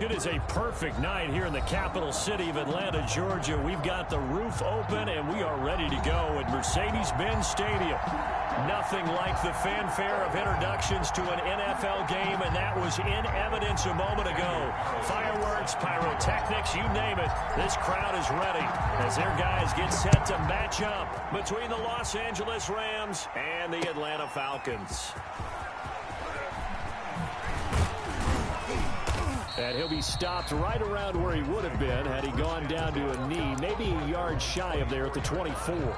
It is a perfect night here in the capital city of Atlanta, Georgia. We've got the roof open, and we are ready to go at Mercedes-Benz Stadium. Nothing like the fanfare of introductions to an NFL game, and that was in evidence a moment ago. Fireworks, pyrotechnics, you name it. This crowd is ready as their guys get set to match up between the Los Angeles Rams and the Atlanta Falcons. And he'll be stopped right around where he would have been had he gone down to a knee, maybe a yard shy of there at the 24.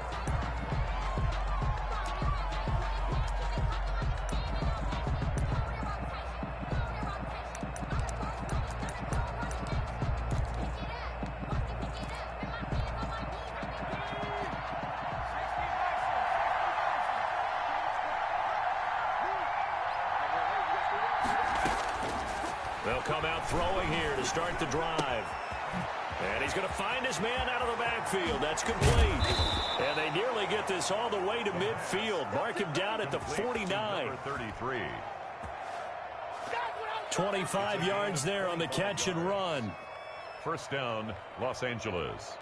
They'll come out throwing here to start the drive. And he's going to find his man out of the backfield. That's complete. And they nearly get this all the way to midfield. Mark him down at the 49. 33. 25 yards there on the catch and run. First down, Los Angeles.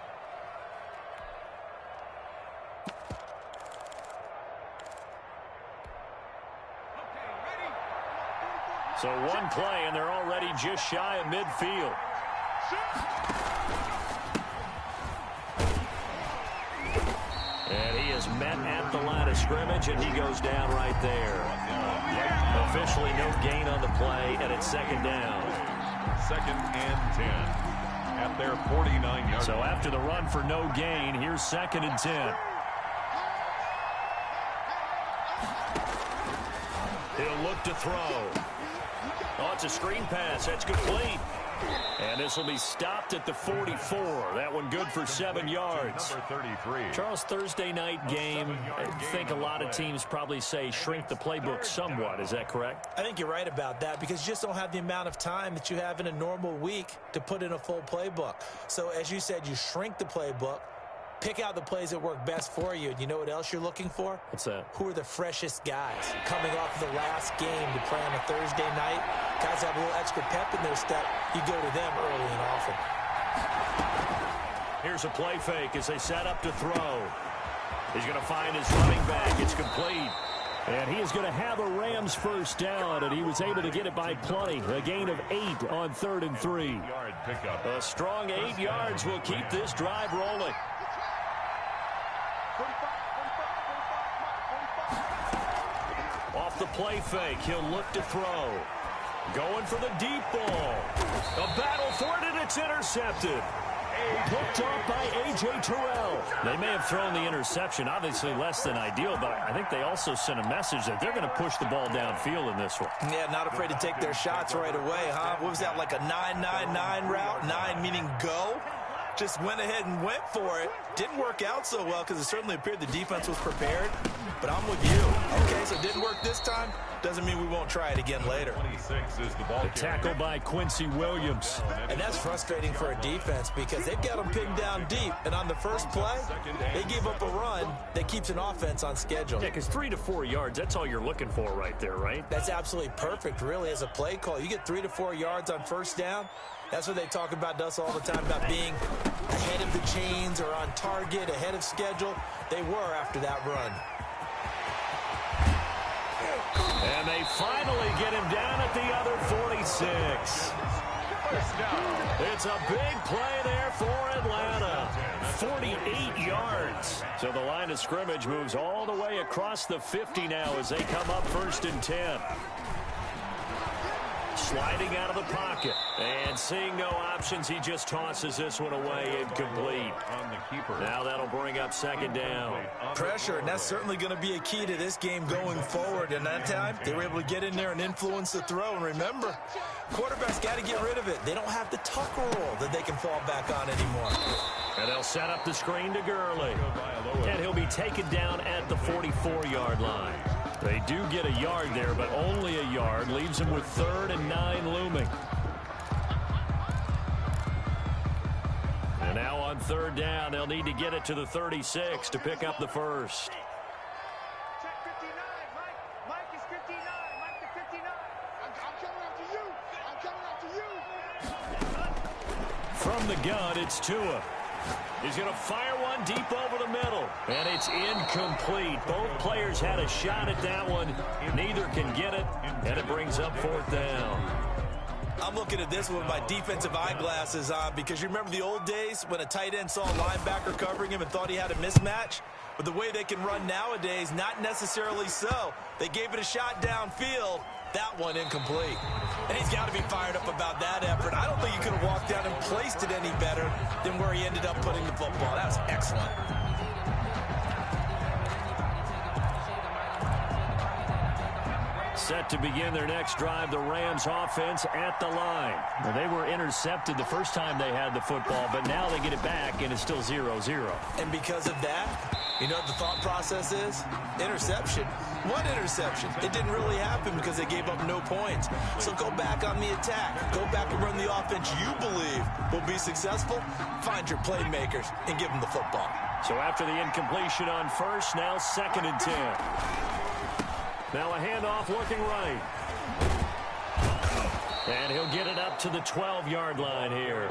So one play, and they're already just shy of midfield. And he is met at the line of scrimmage, and he goes down right there. Officially no gain on the play, and it's second down. Second and 10 at their 49-yard. So after the run for no gain, here's second and 10. He'll look to throw. Oh, it's a screen pass. That's complete. And this will be stopped at the 44. That one good for 7 yards. Number 33. Charles, Thursday night game, I think a lot of teams probably say shrink the playbook somewhat. Is that correct? I think you're right about that because you just don't have the amount of time that you have in a normal week to put in a full playbook. So as you said, you shrink the playbook. Pick out the plays that work best for you. And you know what else you're looking for? What's that? Who are the freshest guys coming off the last game to play on a Thursday night? Guys have a little extra pep in their step. You go to them early and often. Here's a play fake as they set up to throw. He's going to find his running back. It's complete. And he is going to have a Rams first down, and he was able to get it by plenty. A gain of 8 on 3rd and 3. Yard pickup. A strong 8 yards will keep this drive rolling. Off the play fake, he'll look to throw. Going for the deep ball. A battle for it, and it's intercepted. Picked off by A.J. Terrell. They may have thrown the interception, obviously less than ideal, but I think they also sent a message that they're going to push the ball downfield in this one. Yeah, not afraid to take their shots right away, huh? What was that, like a 9-9-9 route? 9 meaning go? Just went ahead and went for it. Didn't work out so well because it certainly appeared the defense was prepared. But I'm with you. Okay, so it didn't work this time. Doesn't mean we won't try it again later. 26 is the ball. The tackle by Quincy Williams. And that's frustrating for a defense because they've got them pinned down deep. And on the first play, they gave up a run that keeps an offense on schedule. Yeah, because 3 to 4 yards, that's all you're looking for right there, right? That's absolutely perfect, really, as a play call. You get 3 to 4 yards on first down. That's what they talk about to us all the time, about being ahead of the chains or on target, ahead of schedule. They were after that run. And they finally get him down at the other 46. It's a big play there for Atlanta. 48 yards. So the line of scrimmage moves all the way across the 50 now as they come up 1st and 10. Sliding out of the pocket. And seeing no options, he just tosses this one away incomplete. On the keeper. Now that'll bring up 2nd down. Pressure, and that's certainly going to be a key to this game going forward. And that time, they were able to get in there and influence the throw. And remember, quarterbacks got to get rid of it. They don't have the tuck roll that they can fall back on anymore. And they'll set up the screen to Gurley. And he'll be taken down at the 44-yard line. They do get a yard there, but only a yard. Leaves them with 3rd and 9 looming. And now on 3rd down, they'll need to get it to the 36 to pick up the first. Check 59. Mike is 59. Mike to 59. I'm coming after you. I'm coming after you. From the gun, it's Tua. He's going to fire one deep over the middle. And it's incomplete. Both players had a shot at that one. Neither can get it. And it brings up 4th down. I'm looking at this with my defensive eyeglasses on because you remember the old days when a tight end saw a linebacker covering him and thought he had a mismatch? But the way they can run nowadays, not necessarily so. They gave it a shot downfield. That one incomplete. And he's got to be fired up about that effort. I don't think he could have walked down and placed it any better than where he ended up putting the football. That was excellent. Set to begin their next drive, the Rams offense at the line. Well, they were intercepted the first time they had the football, but now they get it back, and it's still 0-0. And because of that, you know what the thought process is? Interception. What interception? It didn't really happen because they gave up no points. So go back on the attack. Go back and run the offense you believe will be successful. Find your playmakers and give them the football. So after the incompletion on first, now 2nd and 10. Now a handoff looking right. And he'll get it up to the 12-yard line here.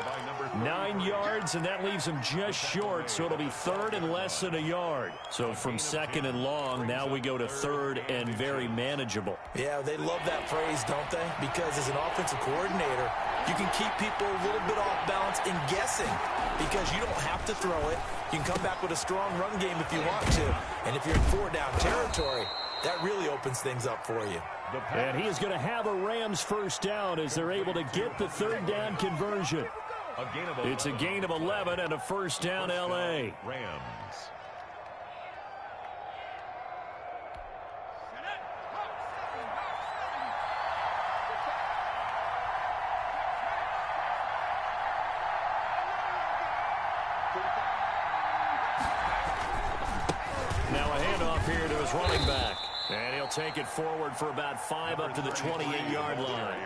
9 yards, and that leaves him just short, so it'll be 3rd and less than a yard. So from 2nd and long, now we go to 3rd and very manageable. Yeah, they love that phrase, don't they? Because as an offensive coordinator, you can keep people a little bit off balance and guessing because you don't have to throw it. You can come back with a strong run game if you want to. And if you're in 4-down territory, that really opens things up for you. And he is going to have a Rams 1st down as they're able to get the 3rd down conversion. It's a gain of 11 and a 1st down, L.A. Rams. Now a handoff here to his running back. And he'll take it forward for about 5 up to the 28-yard line.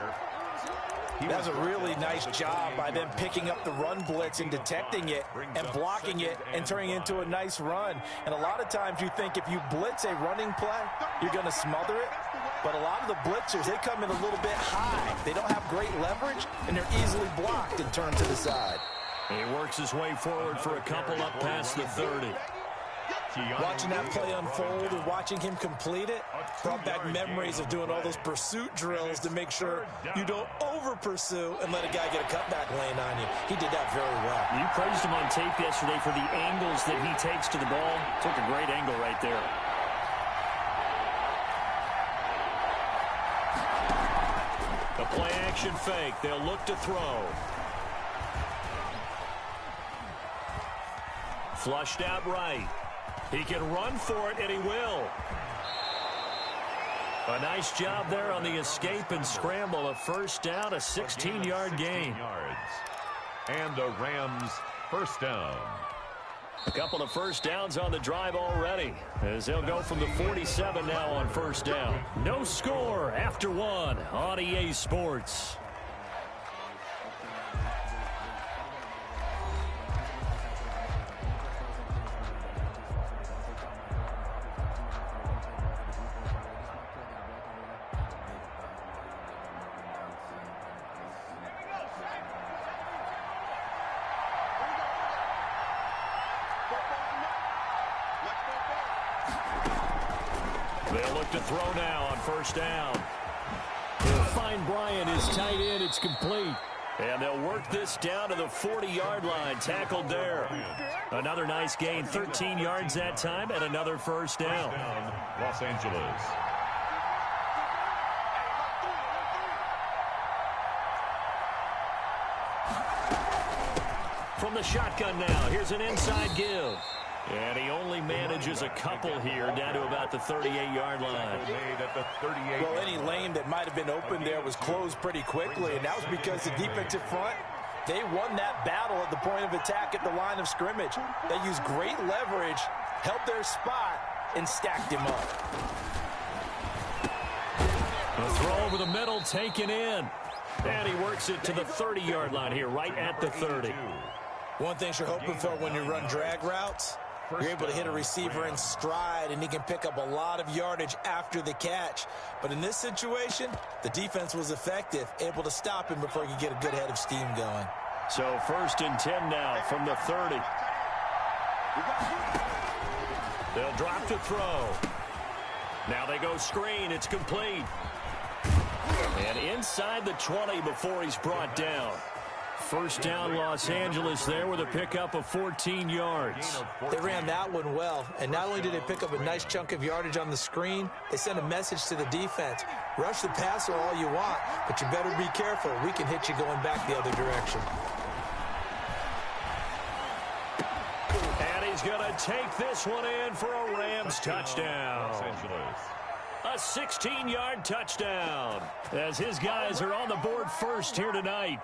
That was a really nice job by them picking up the run blitz and detecting it and blocking it and turning it into a nice run. And a lot of times you think if you blitz a running play, you're going to smother it. But a lot of the blitzers, they come in a little bit high. They don't have great leverage, and they're easily blocked and turned to the side. And he works his way forward for a couple up past the 30. Watching that play unfold and watching him complete it brought back memories of doing all those pursuit drills to make sure you don't over-pursue and let a guy get a cutback lane on you. He did that very well. You praised him on tape yesterday for the angles that he takes to the ball. Took a great angle right there. The play-action fake. They'll look to throw. Flushed out right. He can run for it, and he will. A nice job there on the escape and scramble. A 1st down, a 16-yard gain. And the Rams 1st down. A couple of 1st downs on the drive already, as they'll go from the 47 now on 1st down. No score after 1 on EA Sports. They'll look to throw now on 1st down. They'll find Bryant, his tight end. It's complete. And they'll work this down to the 40-yard line. Tackled there. Another nice gain. 13 yards that time and another 1st down. Los Angeles. From the shotgun now. Here's an inside give. And he only manages a couple here down to about the 38-yard line. Well, any lane that might have been open there was closed pretty quickly, and that was because the defensive front, they won that battle at the point of attack at the line of scrimmage. They used great leverage, held their spot, and stacked him up. A throw over the middle, taken in. And he works it to the 30-yard line here, right at the 30. One thing you're hoping for when you run drag routes, you're able to hit a receiver in stride, and he can pick up a lot of yardage after the catch. But in this situation, the defense was effective, able to stop him before he could get a good head of steam going. So 1st and 10 now from the 30. They'll drop to throw. Now they go screen. It's complete. And inside the 20 before he's brought down. First down, Los Angeles there with a pickup of 14 yards. They ran that one well, and not only did they pick up a nice chunk of yardage on the screen, they sent a message to the defense. Rush the passer all you want, but you better be careful. We can hit you going back the other direction. And he's going to take this one in for a Rams touchdown. Los Angeles. A 16-yard touchdown as his guys are on the board first here tonight.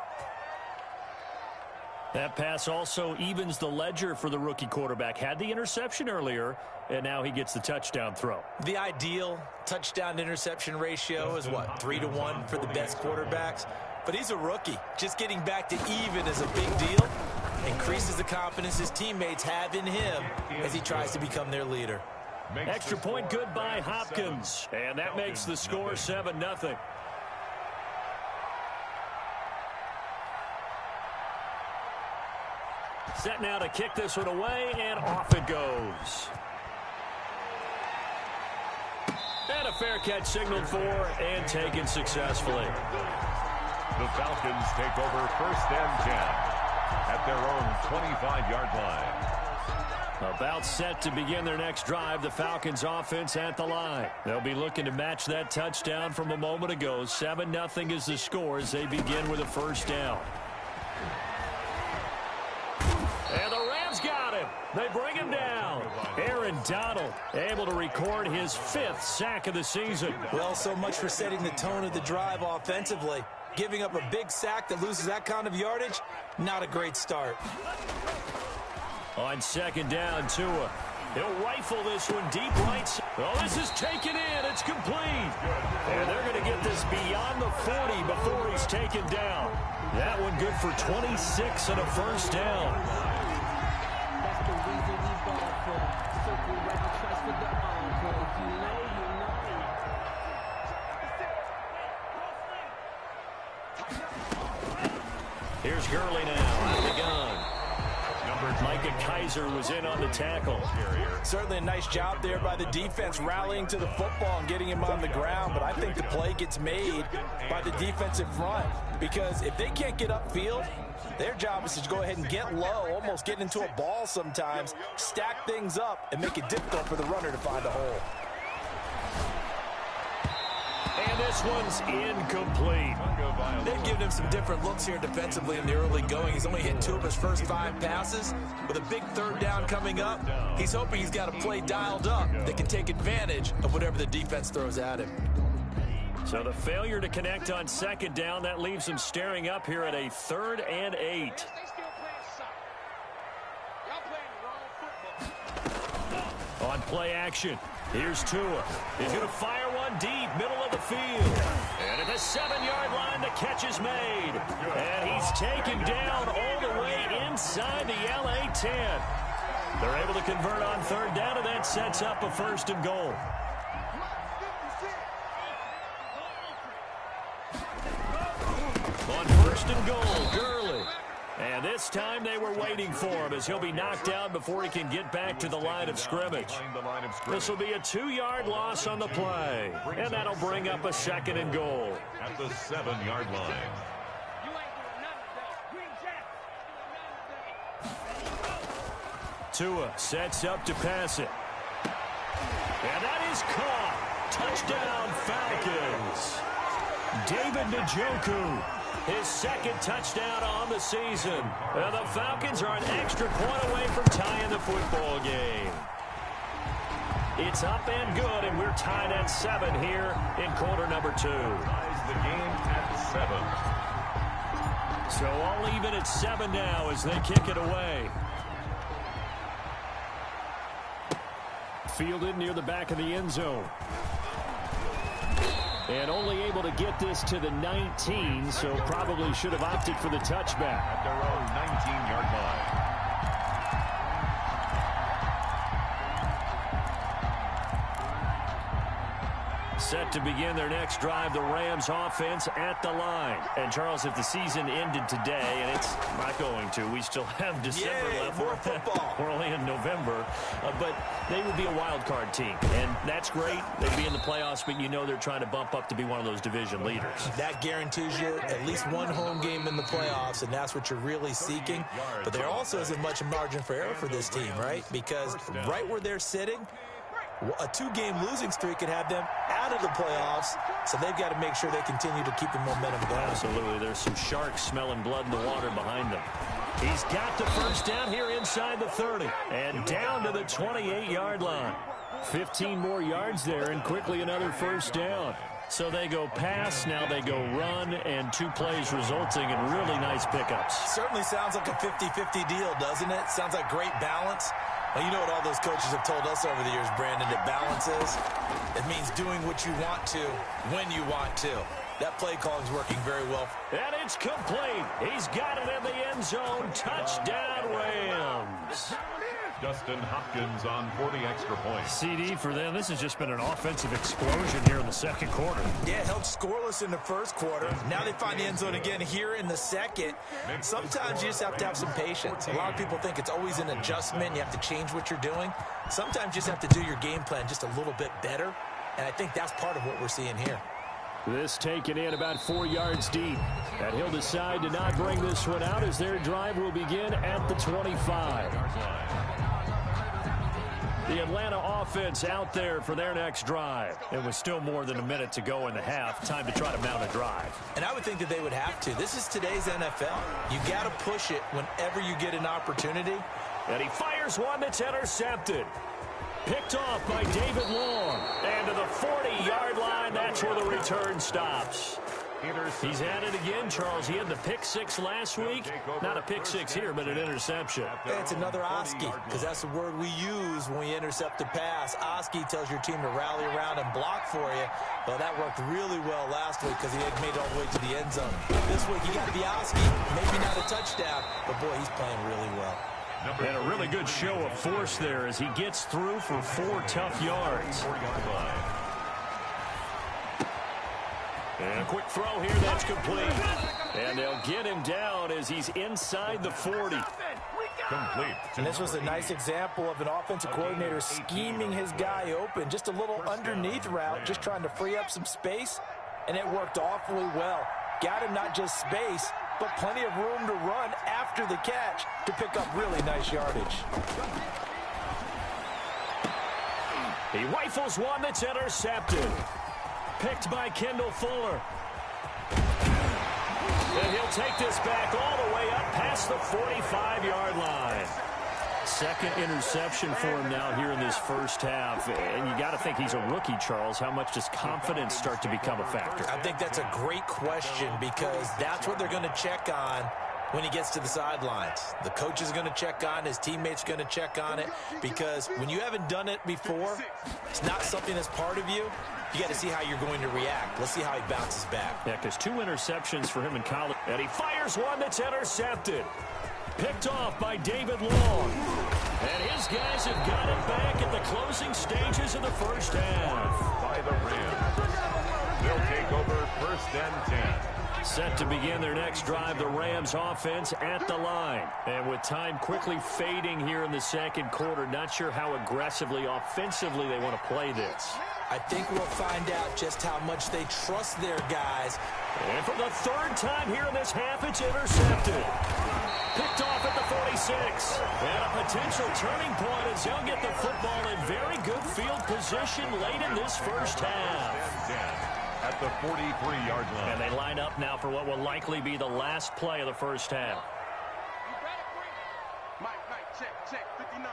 That pass also evens the ledger for the rookie quarterback. Had the interception earlier, and now he gets the touchdown throw. The ideal touchdown-interception ratio is, what, 3-to-1 for the best quarterbacks? But he's a rookie. Just getting back to even is a big deal. Increases the confidence his teammates have in him as he tries to become their leader. Extra point good by Hopkins, and that makes the score 7-0. Set now to kick this one away, and off it goes. And a fair catch signaled for and taken successfully. The Falcons take over 1st and 10 at their own 25-yard line. About set to begin their next drive, the Falcons offense at the line. They'll be looking to match that touchdown from a moment ago. 7-0 is the score as they begin with a first down. And the Rams got him. They bring him down. Aaron Donald able to record his 5th sack of the season. Well, so much for setting the tone of the drive offensively. Giving up a big sack that loses that kind of yardage, not a great start. On 2nd down, Tua. He'll rifle this one deep right. Oh, this is taken in. It's complete. And they're going to get this beyond the 40 before he's taken down. That one good for 26 and a first down. Here's Gurley now out of the gun. Micah Kaiser was in on the tackle. Certainly a nice job there by the defense rallying to the football and getting him on the ground, but I think the play gets made by the defensive front because if they can't get upfield, their job is to go ahead and get low, almost get into a ball sometimes, stack things up, and make it difficult for the runner to find a hole. And this one's incomplete. They've given him some different looks here defensively in the early going. He's only hit 2 of his first 5 passes. With a big 3rd down coming up, he's hoping he's got a play dialed up that can take advantage of whatever the defense throws at him. So the failure to connect on 2nd down, that leaves him staring up here at a 3rd and 8. On play action, here's Tua. He's going to fire one deep, middle of the field. And at the 7-yard line, the catch is made. And he's taken down all the way inside the LA 10. They're able to convert on 3rd down, and that sets up a 1st and goal. On 1st and goal, Gurley. And this time they were waiting for him as he'll be knocked down before he can get back to the line of scrimmage. This will be a 2-yard loss on the play. And that'll bring up a 2nd and goal. At the 7-yard line. Tua sets up to pass it. And that is caught. Touchdown, Falcons. David Njoku, his 2nd touchdown on the season. And the Falcons are an extra point away from tying the football game. It's up and good, and we're tied at 7 here in quarter number 2. Ties the game at 7. So all even at 7 now as they kick it away. Fielded near the back of the end zone. And only able to get this to the 19, so probably should have opted for the touchback. At their own 19-yard line. Set to begin their next drive, the Rams offense at the line. And, Charles, if the season ended today, and it's not going to, we still have December left. More football. We're only in November. But they would be a wild card team. And that's great. They'd be in the playoffs, but you know they're trying to bump up to be one of those division leaders. That guarantees you at least one home game in the playoffs, and that's what you're really seeking. But there also isn't much margin for error for this team, right? Because right where they're sitting, a 2-game losing streak could have them out of the playoffs, so they've got to make sure they continue to keep the momentum going. Absolutely. There's some sharks smelling blood in the water behind them. He's got the first down here inside the 30 and down to the 28-yard line. 15 more yards there and quickly another first down. So they go pass, now they go run, and 2 plays resulting in really nice pickups. Certainly sounds like a 50-50 deal, doesn't it? Sounds like great balance. Well, you know what all those coaches have told us over the years, Brandon, that balance is? It means doing what you want to when you want to. That play calling is working very well. And it's complete. He's got it in the end zone. Touchdown, Rams. Justin Hopkins on for the extra point. CD for them. This has just been an offensive explosion here in the second quarter. Yeah, it held scoreless in the first quarter. Now they find the end zone again here in the second. Sometimes you just have to have some patience. A lot of people think it's always an adjustment. You have to change what you're doing. Sometimes you just have to do your game plan just a little bit better. And I think that's part of what we're seeing here. This taken in about 4 yards deep. And he'll decide to not bring this one out as their drive will begin at the 25. The Atlanta offense out there for their next drive. It was still more than a minute to go in the half. Time to try to mount a drive. And I would think that they would have to. This is today's NFL. You got to push it whenever you get an opportunity. And he fires one that's intercepted. Picked off by David Long. And to the 40-yard line, that's where the return stops. He's at it again, Charles. He had the pick 6 last week. Not a pick 6 here, but an interception. It's another Oski, because that's the word we use when we intercept a pass. Oski tells your team to rally around and block for you. Well, that worked really well last week because he had made it all the way to the end zone. This week, he got the Oski, maybe not a touchdown, but boy, he's playing really well. And a really good show of force there as he gets through for 4 tough yards. And a quick throw here, that's complete. And they'll get him down as he's inside the 40. Complete. And this was a nice example of an offensive coordinator scheming his guy open. Just a little underneath route, just trying to free up some space. And it worked awfully well. Got him not just space, but plenty of room to run after the catch to pick up really nice yardage. He rifles one that's intercepted. Picked by Kendall Fuller. And he'll take this back all the way up past the 45-yard line. Second interception for him now here in this first half. And you got to think he's a rookie, Charles. How much does confidence start to become a factor? I think that's a great question because that's what they're going to check on when he gets to the sidelines. The coach is going to check on, his teammates are going to check on it, because when you haven't done it before, it's not something that's part of you. You got to see how you're going to react. Let's see how he bounces back. Yeah, because 2 interceptions for him in college. And he fires one that's intercepted. Picked off by David Long. And his guys have got it back at the closing stages of the first half. By the Rams. They'll take over 1st and 10. Set to begin their next drive, the Rams offense at the line. And with time quickly fading here in the second quarter, not sure how aggressively, offensively they want to play this. I think we'll find out just how much they trust their guys. And for the 3rd time here in this half, it's intercepted. Picked off at the 46. And a potential turning point as they'll get the football in very good field position late in this first half. At the 43-yard line. And they line up now for what will likely be the last play of the first half. Mike, check, 59.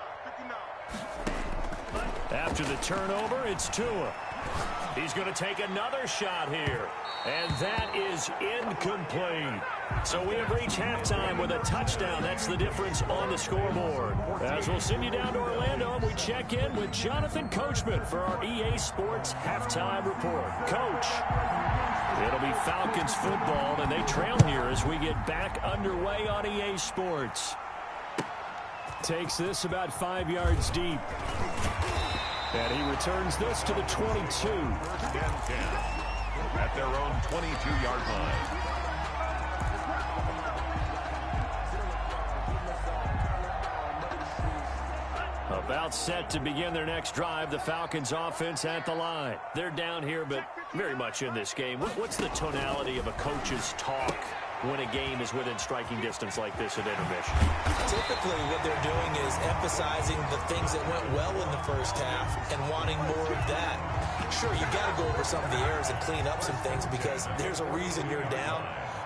After the turnover, it's Tua. He's going to take another shot here. And that is incomplete. So we have reached halftime with a touchdown. That's the difference on the scoreboard. As we'll send you down to Orlando, and we check in with Jonathan Coachman for our EA Sports Halftime Report. Coach, it'll be Falcons football, and they trail here as we get back underway on EA Sports. Takes this about 5 yards deep. And he returns this to the 22. First and 10 at their own 22-yard line. About set to begin their next drive, the Falcons offense at the line. They're down here, but very much in this game. What's the tonality of a coach's talk when a game is within striking distance like this at intermission? Typically, what they're doing is emphasizing the things that went well in the first half and wanting more of that. Sure, you got to go over some of the errors and clean up some things because there's a reason you're down.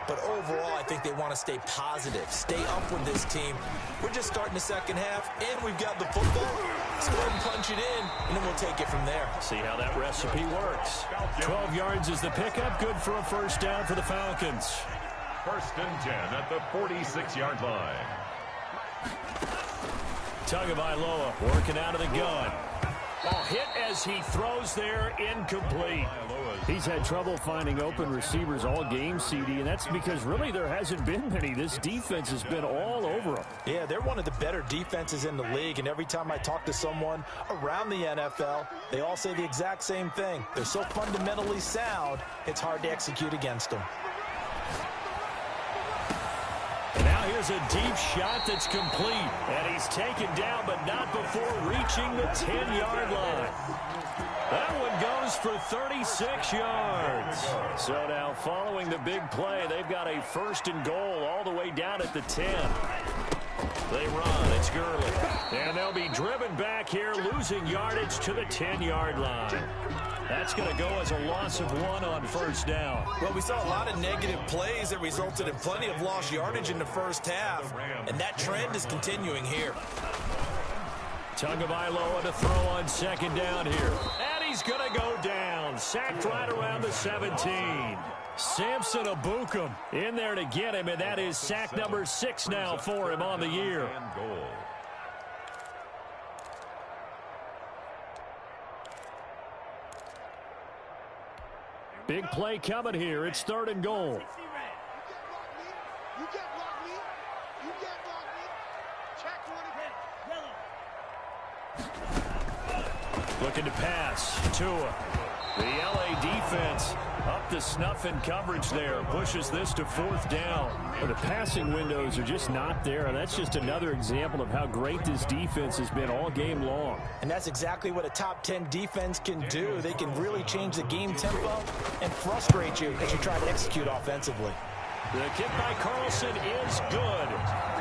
But overall, I think they want to stay positive, stay up with this team. We're just starting the second half, and we've got the football. Let's go ahead and punch it in, and then we'll take it from there. See how that recipe works. 12 yards is the pickup. Good for a first down for the Falcons. First and 10 at the 46-yard line. Tagovailoa working out of the gun. Oh, hit as he throws there, incomplete. He's had trouble finding open receivers all game, CD, and that's because really there hasn't been many. This defense has been all over them. Yeah, they're one of the better defenses in the league, and every time I talk to someone around the NFL, they all say the exact same thing. They're so fundamentally sound, it's hard to execute against them. And now here's a deep shot that's complete. And he's taken down, but not before reaching the 10-yard line. That one goes for 36 yards. So now following the big play, they've got a first and goal all the way down at the 10. They run. It's Gurley. And they'll be driven back here, losing yardage to the 10-yard line. That's going to go as a loss of 1 on first down. Well, we saw a lot of negative plays that resulted in plenty of lost yardage in the first half, and that trend is continuing here. Tagovailoa to throw on second down here. And he's going to go down. Sacked right around the 17. Samson Abukum in there to get him, and that is sack number 6 now for him on the year. Big play coming here. It's 3rd and goal. Looking to pass. Tua. The LA defense up to snuff in coverage there. Pushes this to 4th down. Well, the passing windows are just not there. And that's just another example of how great this defense has been all game long. And that's exactly what a top 10 defense can do. They can really change the game tempo and frustrate you as you try to execute offensively. The kick by Carlson is good.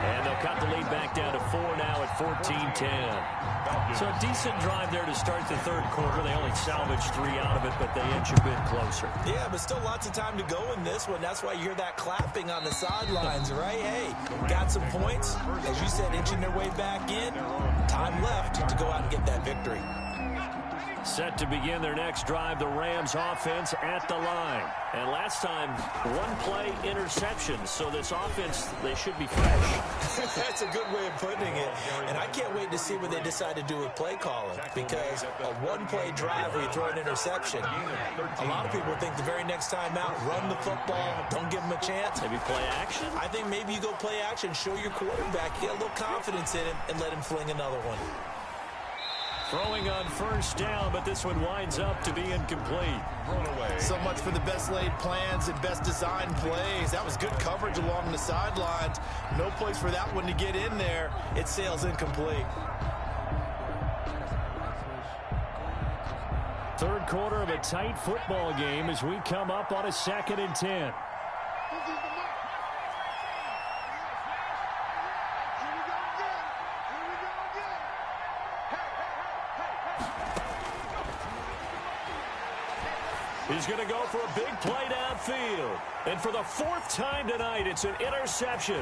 And they'll cut the lead back down to 4 now at 14-10. So a decent drive there to start the 3rd quarter. They only salvaged 3 out of it, but they inch a bit closer. Yeah, but still lots of time to go in this one. That's why you hear that clapping on the sidelines, right? Hey, got some points. As you said, inching their way back in. Time left to go out and get that victory. Set to begin their next drive, the Rams offense at the line. And last time, 1-play interception. So this offense, they should be fresh. That's a good way of putting it. And I can't wait to see what they decide to do with play calling. Because a 1-play drive where you throw an interception, a lot of people think the very next time out, run the football, don't give them a chance. Maybe play action? I think maybe you go play action, show your quarterback, get a little confidence in him, and let him fling another one. Throwing on first down, but this one winds up to be incomplete. So much for the best laid plans and best designed plays. That was good coverage along the sidelines. No place for that one to get in there. It sails incomplete. 3rd quarter of a tight football game as we come up on a 2nd and 10. He's going to go for a big play downfield. And for the 4th time tonight, it's an interception.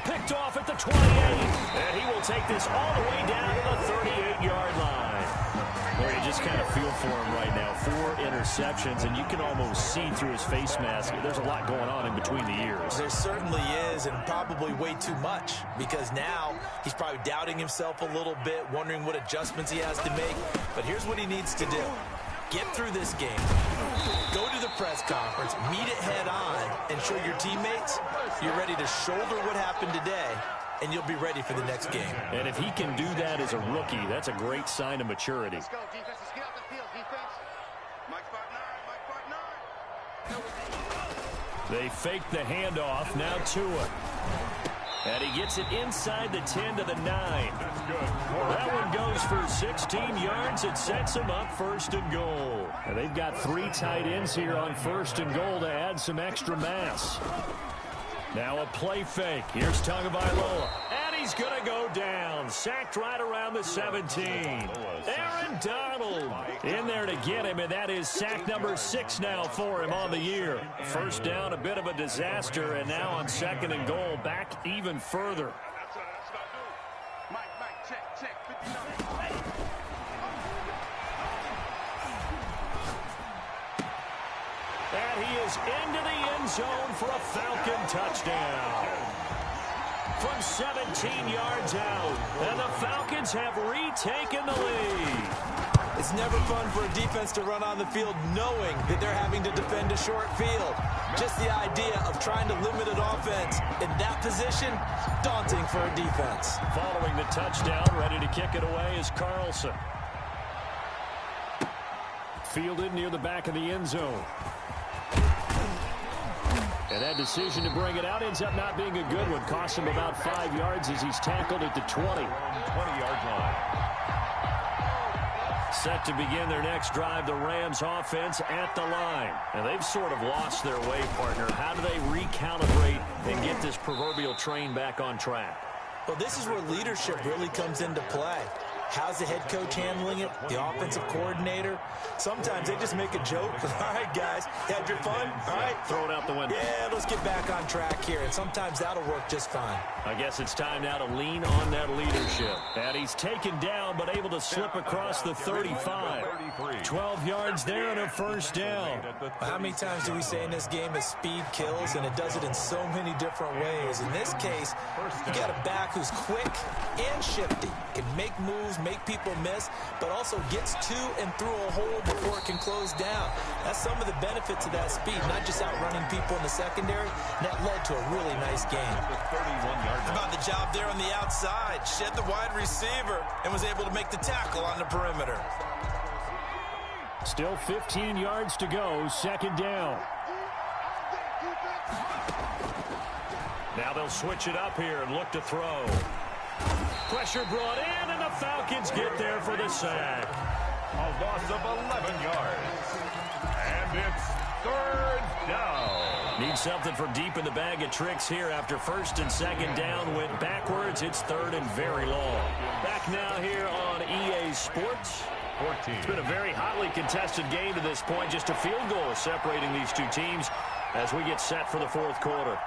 Picked off at the 28. And he will take this all the way down to the 38-yard line. Well, you just kind of feel for him right now. 4 interceptions, and you can almost see through his face mask. There's a lot going on in between the ears. There certainly is, and probably way too much. Because now he's probably doubting himself a little bit, wondering what adjustments he has to make. But here's what he needs to do. Get through this game, go to the press conference, meet it head on, and show your teammates you're ready to shoulder what happened today and you'll be ready for the next game. And if he can do that as a rookie, that's a great sign of maturity. Let's go, defense. Let's get out the field, defense. Mike spot 9. They fake the handoff. Now Tua. And he gets it inside the 10 to the 9. That one goes for 16 yards. It sets him up 1st and goal. And they've got 3 tight ends here on 1st and goal to add some extra mass. Now a play fake. Here's Tagovailoa. And he's going to go down. Sacked right around the 17. Aaron Donald in there to get him, and that is sack number 6 now for him on the year. 1st down, a bit of a disaster, and now on 2nd and goal, back even further. Mike, check, 59. And he is into the end zone for a Falcon touchdown. From 17 yards out, and the Falcons have retaken the lead. It's never fun for a defense to run on the field knowing that they're having to defend a short field. Just the idea of trying to limit an offense in that position, daunting for a defense. Following the touchdown, ready to kick it away is Carlson. Fielded near the back of the end zone. And that decision to bring it out ends up not being a good one. Costs him about 5 yards as he's tackled at the 20. 20-yard line. Set to begin their next drive, the Rams offense at the line. And they've sort of lost their way, partner. How do they recalibrate and get this proverbial train back on track? Well, this is where leadership really comes into play. How's the head coach handling it? The offensive coordinator? Sometimes they just make a joke. All right, guys, had your fun? All right. Throw it out the window. Yeah, let's get back on track here. And sometimes that'll work just fine. I guess it's time now to lean on that leadership. And he's taken down, but able to slip across the 35. 12 yards there and a 1st down. How many times do we say in this game that speed kills, and it does it in so many different ways? In this case, you got a back who's quick and shifty, can make moves, make people miss, but also gets to and through a hole before it can close down. That's some of the benefits of that speed, not just outrunning people in the secondary. That led to a really nice game. How about the job there on the outside? Shed the wide receiver and was able to make the tackle on the perimeter. Still 15 yards to go, 2nd down. Now they'll switch it up here and look to throw. Pressure brought in, and the Falcons get there for the sack. A loss of 11 yards. And it's 3rd down. Need something from deep in the bag of tricks here after 1st and 2nd down. Went backwards. It's 3rd and very long. Back now here on EA Sports. 14. It's been a very hotly contested game to this point. Just a field goal separating these two teams as we get set for the 4th quarter.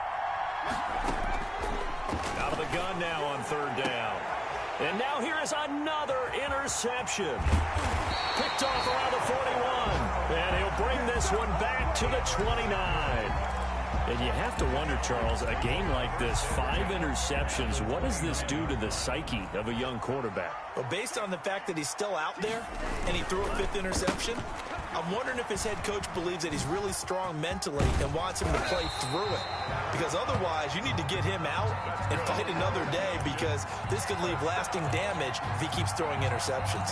Out of the gun now on 3rd down. And now here is another interception. Picked off around the 41. And he'll bring this one back to the 29. And you have to wonder, Charles, a game like this, 5 interceptions, what does this do to the psyche of a young quarterback? Well, based on the fact that he's still out there and he threw a 5th interception, I'm wondering if his head coach believes that he's really strong mentally and wants him to play through it. Because otherwise, you need to get him out and fight another day, because this could leave lasting damage if he keeps throwing interceptions.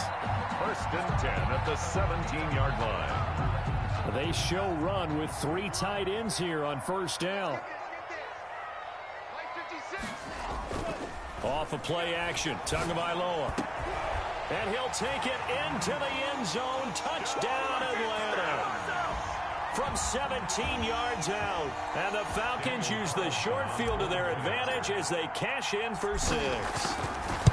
1st and 10 at the 17-yard line. They show run with 3 tight ends here on 1st down. Off a play action, Tagovailoa. And he'll take it into the end zone. Touchdown, Atlanta. From 17 yards out. And the Falcons use the short field to their advantage as they cash in for 6.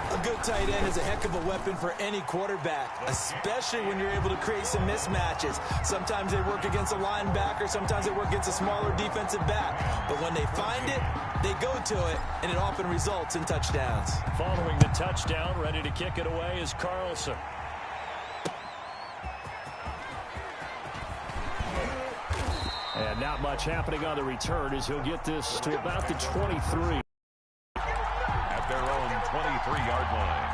A good tight end is a heck of a weapon for any quarterback, especially when you're able to create some mismatches. Sometimes they work against a linebacker, sometimes they work against a smaller defensive back. But when they find it, they go to it, and it often results in touchdowns. Following the touchdown, ready to kick it away is Carlson. And not much happening on the return as he'll get this to about the 23. At their own 23-yard line.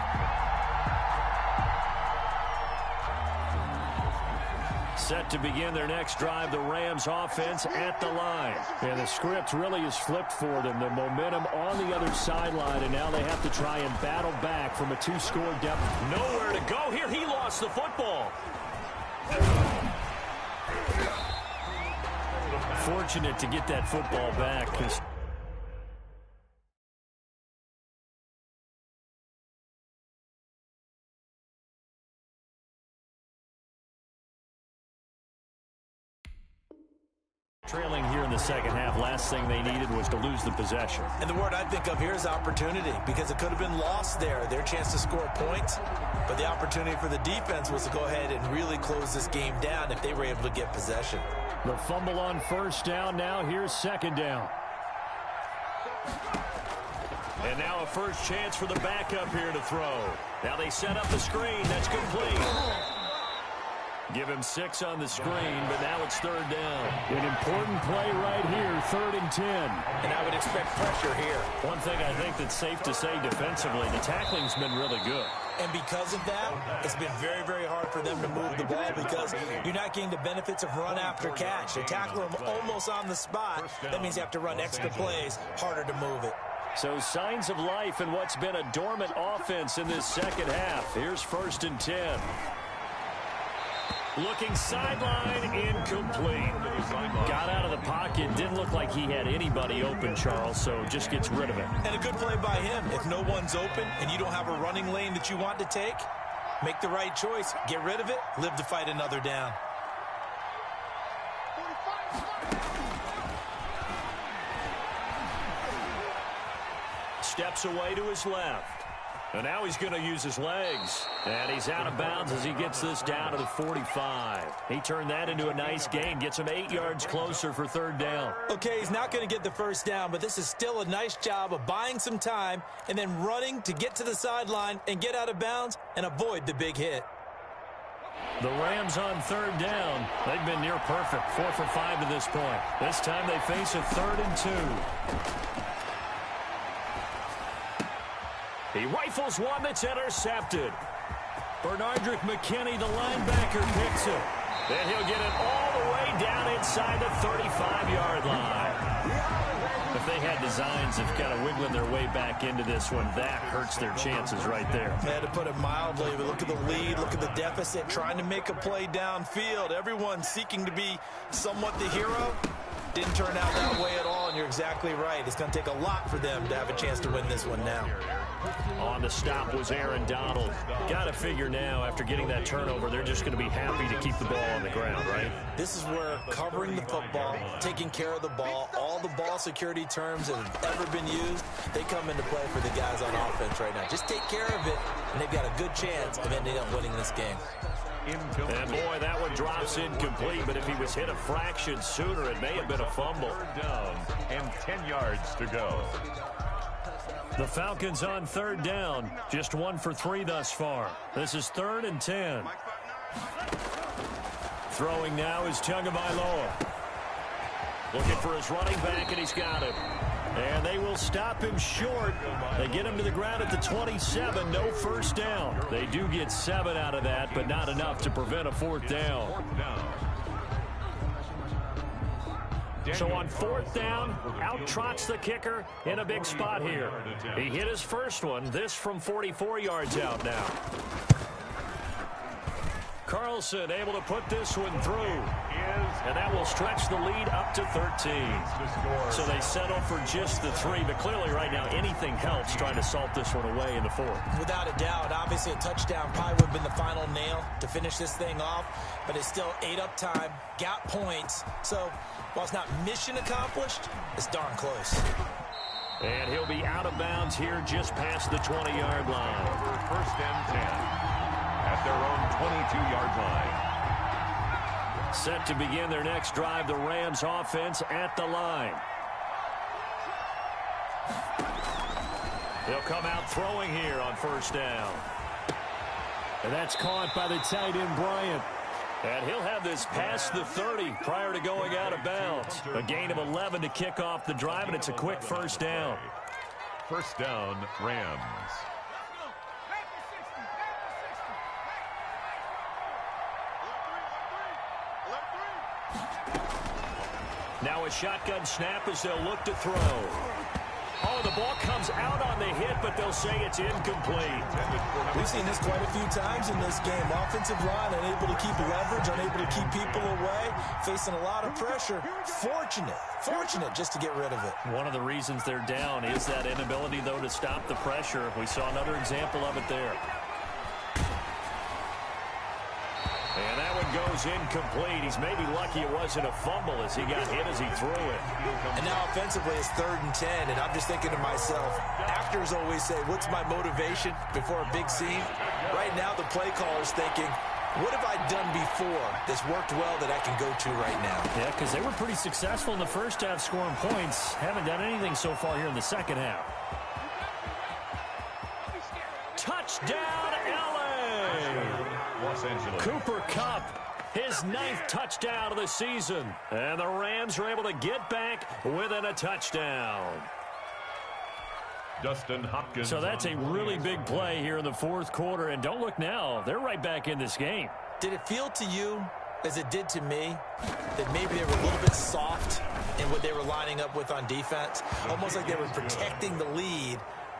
Set to begin their next drive, the Rams offense at the line. And the script really is flipped for them. The momentum on the other sideline, and now they have to try and battle back from a 2-score deficit. Nowhere to go here. He lost the football. Fortunate to get that football back because trailing here in the second half. Last thing they needed was to lose the possession. And the word I think of here is opportunity, because it could have been lost there, their chance to score points. But the opportunity for the defense was to go ahead and really close this game down if they were able to get possession. The fumble on first down. Now here's second down. And now a first chance for the backup here to throw. Now they set up the screen. That's complete. Give him 6 on the screen, but now it's third down. An important play right here, 3rd and 10. And I would expect pressure here. One thing I think that's safe to say defensively, the tackling's been really good. And because of that, it's been very, very hard for them to move the ball because you're not getting the benefits of run after catch. They tackle them almost on the spot. That means you have to run extra plays, harder to move it. So signs of life in what's been a dormant offense in this second half. Here's 1st and 10. Looking sideline, incomplete. Got out of the pocket. Didn't look like he had anybody open, Charles, so just gets rid of it. And a good play by him. If no one's open and you don't have a running lane that you want to take, make the right choice. Get rid of it. Live to fight another down. Steps away to his left. And now he's going to use his legs. And he's out of bounds as he gets this down to the 45. He turned that into a nice gain. Gets him 8 yards closer for third down. Okay, he's not going to get the first down, but this is still a nice job of buying some time and then running to get to the sideline and get out of bounds and avoid the big hit. The Rams on third down. They've been near perfect. 4 for 5 to this point. This time they face a 3rd and 2. He rifles one that's intercepted. Bernardrick McKinney, the linebacker, picks it. Then he'll get it all the way down inside the 35-yard line. If they had designs of kind of wiggling their way back into this one, that hurts their chances right there. They had to put it mildly, but look at the lead, look at the deficit, trying to make a play downfield. Everyone seeking to be somewhat the hero. Didn't turn out that way at all, and you're exactly right. It's going to take a lot for them to have a chance to win this one now. On the stop was Aaron Donald. Got to figure now, after getting that turnover, they're just going to be happy to keep the ball on the ground, right? This is where covering the football, taking care of the ball, all the ball security terms that have ever been used, they come into play for the guys on offense right now. Just take care of it, and they've got a good chance of ending up winning this game. And boy, that one drops incomplete, but if he was hit a fraction sooner, it may have been a fumble. Down and 10 yards to go. The Falcons on third down, just 1 for 3 thus far. This is 3rd and 10. Throwing now is Tagovailoa. Looking for his running back, and he's got it. And they will stop him short. They get him to the ground at the 27. No first down. They do get 7 out of that, but not enough to prevent a 4th down. So on 4th down, out trots the kicker in a big spot here. He hit his first one. This from 44 yards out now. Carlson able to put this one through. And that will stretch the lead up to 13. So they settle for just the 3. But clearly right now anything helps trying to salt this one away in the 4th. Without a doubt, obviously a touchdown probably would have been the final nail to finish this thing off. But it's still 8 up time, got points. So while it's not mission accomplished, it's darn close. And he'll be out of bounds here just past the 20-yard line. 1st and 10 at their own 22-yard line. Set to begin their next drive, the Rams offense at the line. They'll come out throwing here on 1st down. And that's caught by the tight end, Bryant. And he'll have this past the 30 prior to going out of bounds. A gain of 11 to kick off the drive, and it's a quick 1st down. 1st down, Rams. Now a shotgun snap as they'll look to throw. Oh, the ball comes out on the hit, but they'll say it's incomplete. We've seen this quite a few times in this game. Offensive line unable to keep leverage, unable to keep people away, facing a lot of pressure. Fortunate just to get rid of it. One of the reasons they're down is that inability, though, to stop the pressure. We saw another example of it there. And that one goes incomplete. He's maybe lucky it wasn't a fumble as he got hit as he threw it. And now offensively it's 3rd and 10, and I'm just thinking to myself, actors always say, what's my motivation before a big scene? Right now the play caller's thinking, what have I done before that's worked well that I can go to right now? Yeah, because they were pretty successful in the first half scoring points. Haven't done anything so far here in the second half. Touchdown, LA! Los Angeles. Cooper Kupp, his 9th touchdown of the season. And the Rams are able to get back within a touchdown. Dustin Hopkins. So that's a really big play here in the 4th quarter. And don't look now, they're right back in this game. Did it feel to you, as it did to me, that maybe they were a little bit soft in what they were lining up with on defense? Almost like they were protecting the lead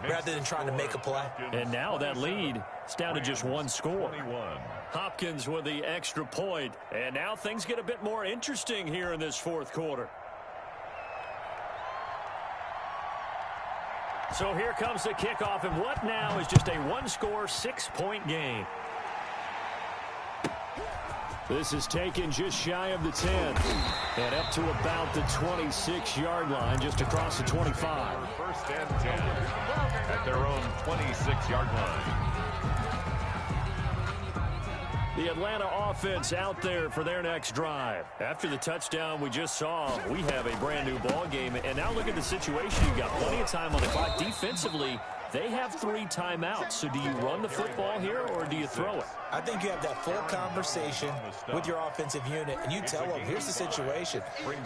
rather than trying to make a play. And now that lead is down to just 1 score. 21. Hopkins with the extra point. And now things get a bit more interesting here in this 4th quarter. So here comes the kickoff, and what now is just a 1-score, 6-point game. This is taken just shy of the 10 and up to about the 26-yard line, just across the 25. 1st and 10 at their own 26-yard line. The Atlanta offense out there for their next drive. After the touchdown we just saw, we have a brand new ball game. And now look at the situation. You've got plenty of time on the clock. Defensively, they have 3 timeouts. So do you run the football here or do you throw it? I think you have that full conversation with your offensive unit, and you tell them, here's the situation.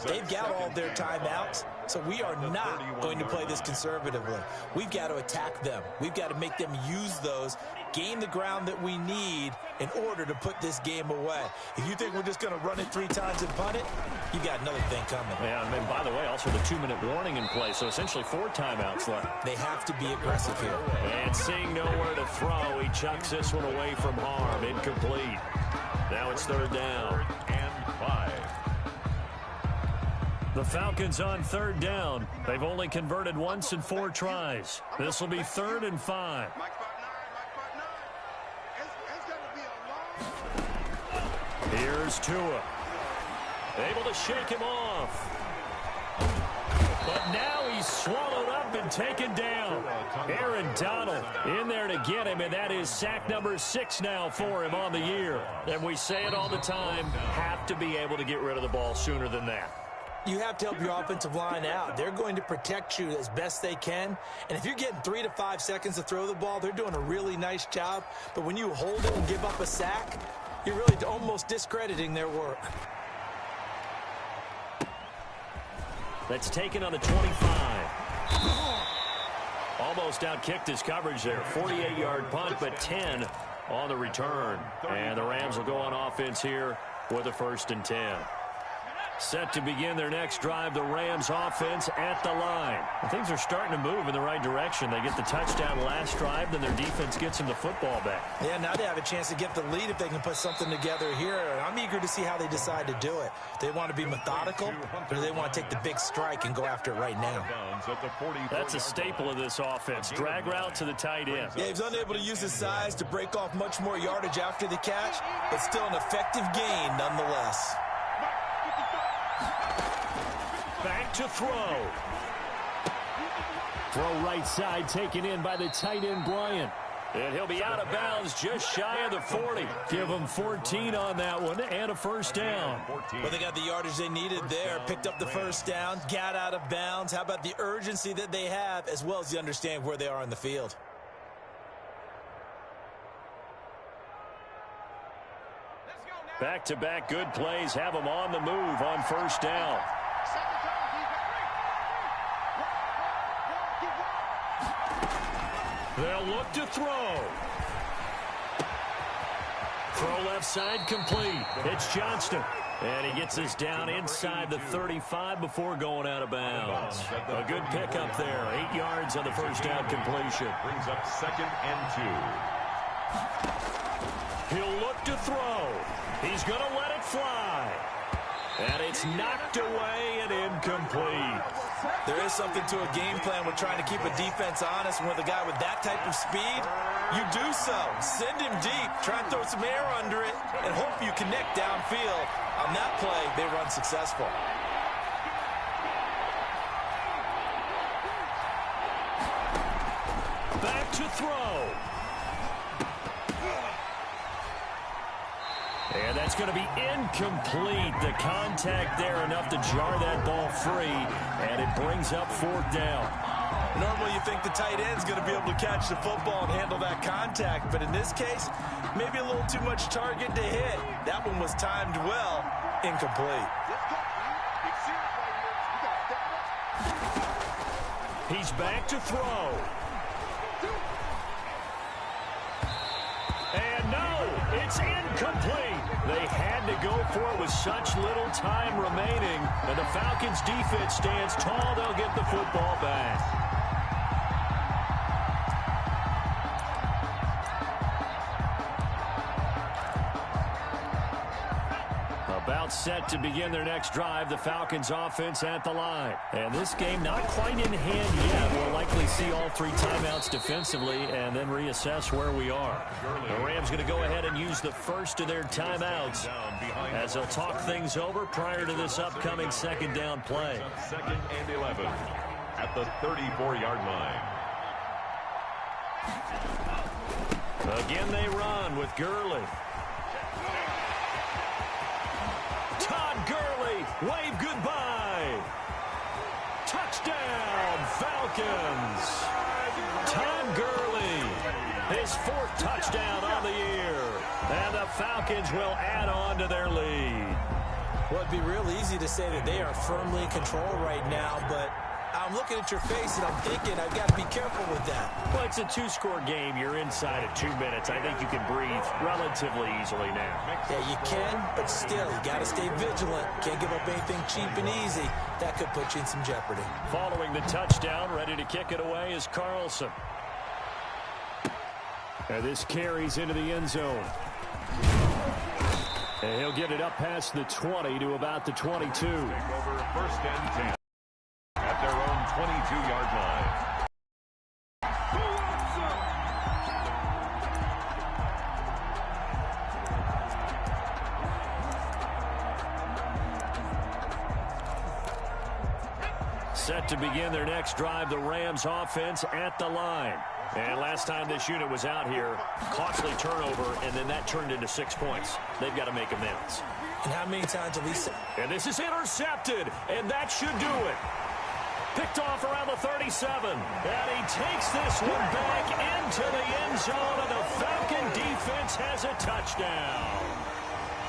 They've got all their timeouts, so we are not going to play this conservatively. We've got to attack them. We've got to make them use those, gain the ground that we need in order to put this game away. If you think we're just going to run it 3 times and punt it, you got another thing coming. Yeah, and by the way, also the 2-minute warning in play, so essentially 4 timeouts left. They have to be aggressive here. And seeing nowhere to throw, he chucks this one away from harm. Incomplete. Now it's 3rd down. And 5. The Falcons on 3rd down. They've only converted once in 4 tries. This will be 3rd and 5. Here's Tua. Able to shake him off. But now he's swallowed up and taken down. Aaron Donald in there to get him, and that is sack number 6 now for him on the year. And we say it all the time, have to be able to get rid of the ball sooner than that. You have to help your offensive line out. They're going to protect you as best they can. And if you're getting 3 to 5 seconds to throw the ball, they're doing a really nice job. But when you hold it and give up a sack, you're really almost discrediting their work. That's taken on the 25. Almost outkicked his coverage there. 48-yard punt, but 10 on the return. And the Rams will go on offense here with a 1st and 10. Set to begin their next drive, the Rams offense at the line. And things are starting to move in the right direction. They get the touchdown last drive, then their defense gets them the football back. Yeah, now they have a chance to get the lead if they can put something together here. And I'm eager to see how they decide to do it. They want to be methodical, or do they want to take the big strike and go after it right now? That's a staple of this offense. Drag route to the tight end. Yeah, he's unable to use his size to break off much more yardage after the catch, but still an effective gain nonetheless. Back to throw. Throw right side taken in by the tight end Bryant. And he'll be out of bounds just shy of the 40. Give him 14 on that one and a 1st down. Well, they got the yardage they needed there. Picked up the 1st down, got out of bounds. How about the urgency that they have as well as the understanding where they are in the field? Back-to-back good plays have them on the move on 1st down. They'll look to throw. Throw left side complete. It's Johnston. And he gets us down inside the 35 before going out of bounds. A good pickup there. 8 yards on the first down completion. Brings up 2nd and 2. He'll look to throw. He's going to let it fly. And it's knocked away and incomplete. There is something to a game plan with trying to keep a defense honest. With a guy with that type of speed, you do so. Send him deep, try and throw some air under it, and hope you connect downfield. On that play, they run successful. Back to throw. And that's going to be incomplete. The contact there enough to jar that ball free, and it brings up 4th down. Normally you think the tight end's going to be able to catch the football and handle that contact, but in this case, maybe a little too much target to hit. That one was timed well, incomplete. He's back to throw. And no, it's incomplete. They had to go for it with such little time remaining. And the Falcons defense stands tall. They'll get the football back. About set to begin their next drive, the Falcons offense at the line. And this game not quite in hand yet. We'll likely see all 3 timeouts defensively and then reassess where we are. The Rams going to go ahead and use the first of their timeouts as they'll talk things over prior to this upcoming 2nd down play. 2nd and 11 at the 34-yard line. Again they run with Gurley. Wave goodbye. Touchdown, Falcons. Todd Gurley, his 4th touchdown on the year. And the Falcons will add on to their lead. Well, it'd be real easy to say that they are firmly in control right now, but I'm looking at your face and I'm thinking I've got to be careful with that. Well, it's a 2-score game. You're inside of 2 minutes. I think you can breathe relatively easily now. Yeah, you can, but still, you got to stay vigilant. Can't give up anything cheap and easy. That could put you in some jeopardy. Following the touchdown, ready to kick it away is Carlson. And this carries into the end zone. And he'll get it up past the 20 to about the 22. Take over 1st and 10 at their own 22-yard line. Set to begin their next drive, the Rams offense at the line. And last time this unit was out here, costly turnover, and then that turned into 6 points. They've got to make amends. And how many times have we seen? And this is intercepted, and that should do it. Picked off around the 37. And he takes this one back into the end zone, and the Falcon defense has a touchdown.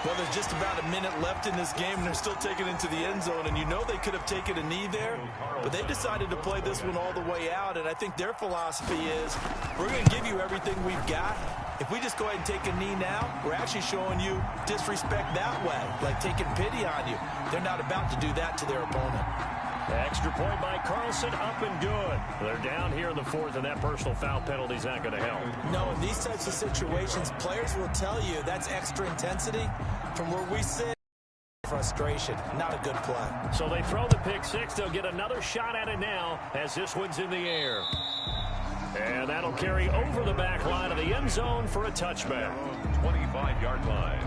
Well, there's just about a minute left in this game, and they're still taking it into the end zone. And you know they could have taken a knee there, but they decided to play this one all the way out. And I think their philosophy is, we're going to give you everything we've got. If we just go ahead and take a knee now, we're actually showing you disrespect that way, like taking pity on you. They're not about to do that to their opponent. Extra point by Carlson, up and good. They're down here in the 4th, and that personal foul penalty is not going to help. No, in these types of situations, players will tell you that's extra intensity. From where we sit, frustration, not a good play. So they throw the pick 6. They'll get another shot at it now as this one's in the air. And that'll carry over the back line of the end zone for a touchback. 25-yard line.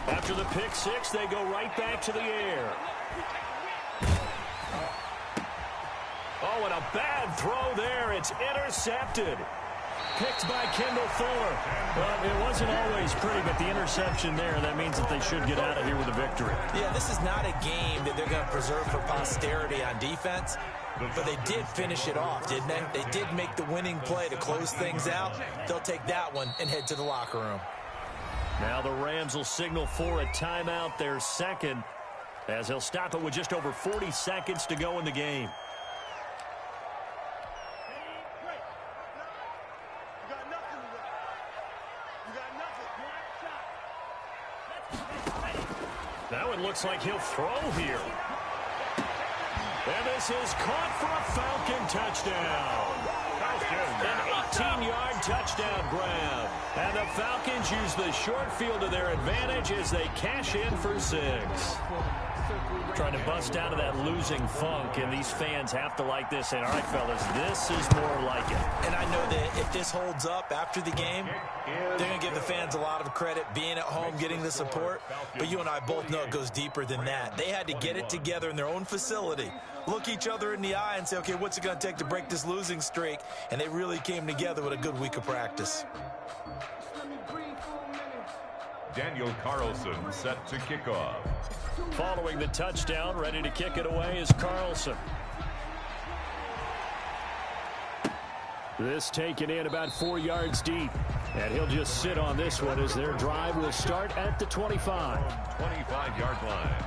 After the pick 6, they go right back to the air. Oh, and a bad throw there. It's intercepted. Picked by Kendall Fuller. Well, it wasn't always pretty, but the interception there, that means that they should get out of here with a victory. Yeah, this is not a game that they're going to preserve for posterity on defense, but they did finish it off, didn't they? They did make the winning play to close things out. They'll take that one and head to the locker room. Now the Rams will signal for a timeout, their second, as they'll stop it with just over 40 seconds to go in the game. Now it looks like he'll throw here. And this is caught for a Falcon touchdown. An 18-yard touchdown grab. And the Falcons use the short field to their advantage as they cash in for 6. Trying to bust out of that losing funk, and these fans have to like this. And all right, fellas, this is more like it. And I know that if this holds up after the game, they're going to give the fans a lot of credit being at home, getting the support. But you and I both know it goes deeper than that. They had to get it together in their own facility, look each other in the eye and say, okay, what's it going to take to break this losing streak? And they really came together with a good week of practice. Daniel Carlson set to kick off. Following the touchdown, ready to kick it away is Carlson. This taken in about 4 yards deep. And he'll just sit on this one as their drive will start at the 25. 25-yard line.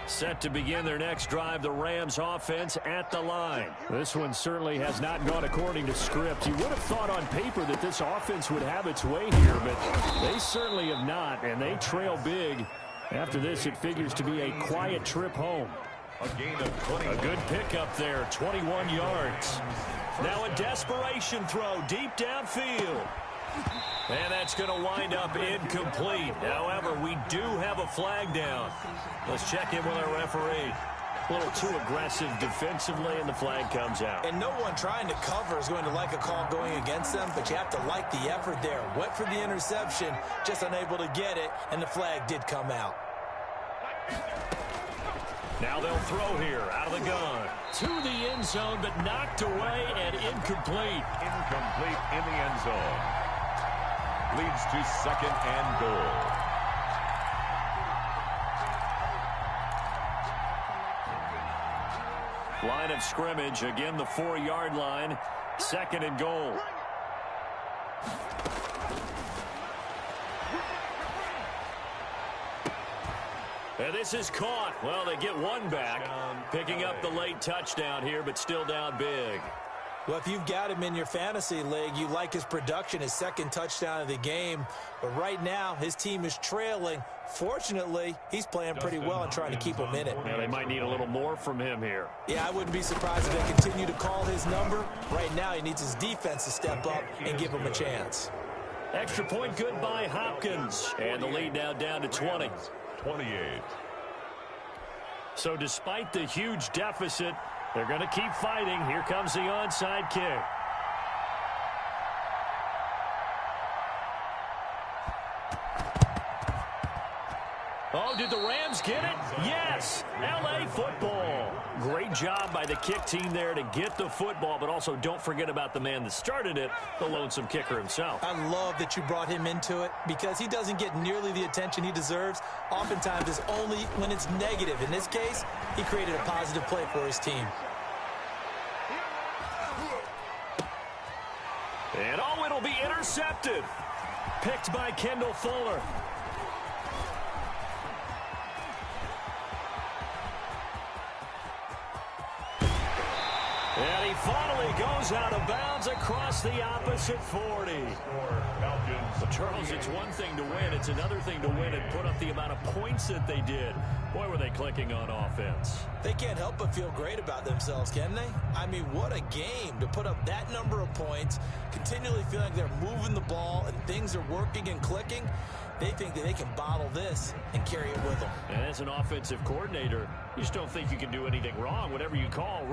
Set to begin their next drive, the Rams offense at the line. This one certainly has not gone according to script. You would have thought on paper that this offense would have its way here, but they certainly have not, and they trail big. After this, it figures to be a quiet trip home. A gain of 20. A good pickup there, 21 yards. Now a desperation throw deep downfield. And that's going to wind up incomplete. However, we do have a flag down. Let's check in with our referee. A little too aggressive defensively, and the flag comes out. And no one trying to cover is going to like a call going against them, but you have to like the effort there. Went for the interception, just unable to get it, and the flag did come out. Now they'll throw here out of the gun. To the end zone, but knocked away and incomplete. Incomplete in the end zone. Leads to second and goal. Line of scrimmage, again the 4-yard line, second and goal. And this is caught. Well, they get one back, picking up the late touchdown here, but still down big. Well, if you've got him in your fantasy league, you like his production, his second touchdown of the game. But right now, his team is trailing. Fortunately, he's playing pretty well and trying to keep him in it. Yeah, they might need a little more from him here. Yeah, I wouldn't be surprised if they continue to call his number. Right now, he needs his defense to step up and give him a chance. Extra point good by Hopkins. And the lead now down to 20. 28. So despite the huge deficit, they're going to keep fighting. Here comes the onside kick. Oh, did the Rams get it? Yes! L.A. football. Great job by the kick team there to get the football, but also don't forget about the man that started it, the lonesome kicker himself. I love that you brought him into it because he doesn't get nearly the attention he deserves. Oftentimes, it's only when it's negative. In this case, he created a positive play for his team. And oh, it'll be intercepted. Picked by Kendall Fuller. And he finally goes out of bounds across the opposite 40. But Charles, it's one thing to win. It's another thing to win and put up the amount of points that they did. Boy, were they clicking on offense. They can't help but feel great about themselves, can they? I mean, what a game to put up that number of points, continually feeling like they're moving the ball and things are working and clicking. They think that they can bottle this and carry it with them. And as an offensive coordinator, you just don't think you can do anything wrong. Whatever you call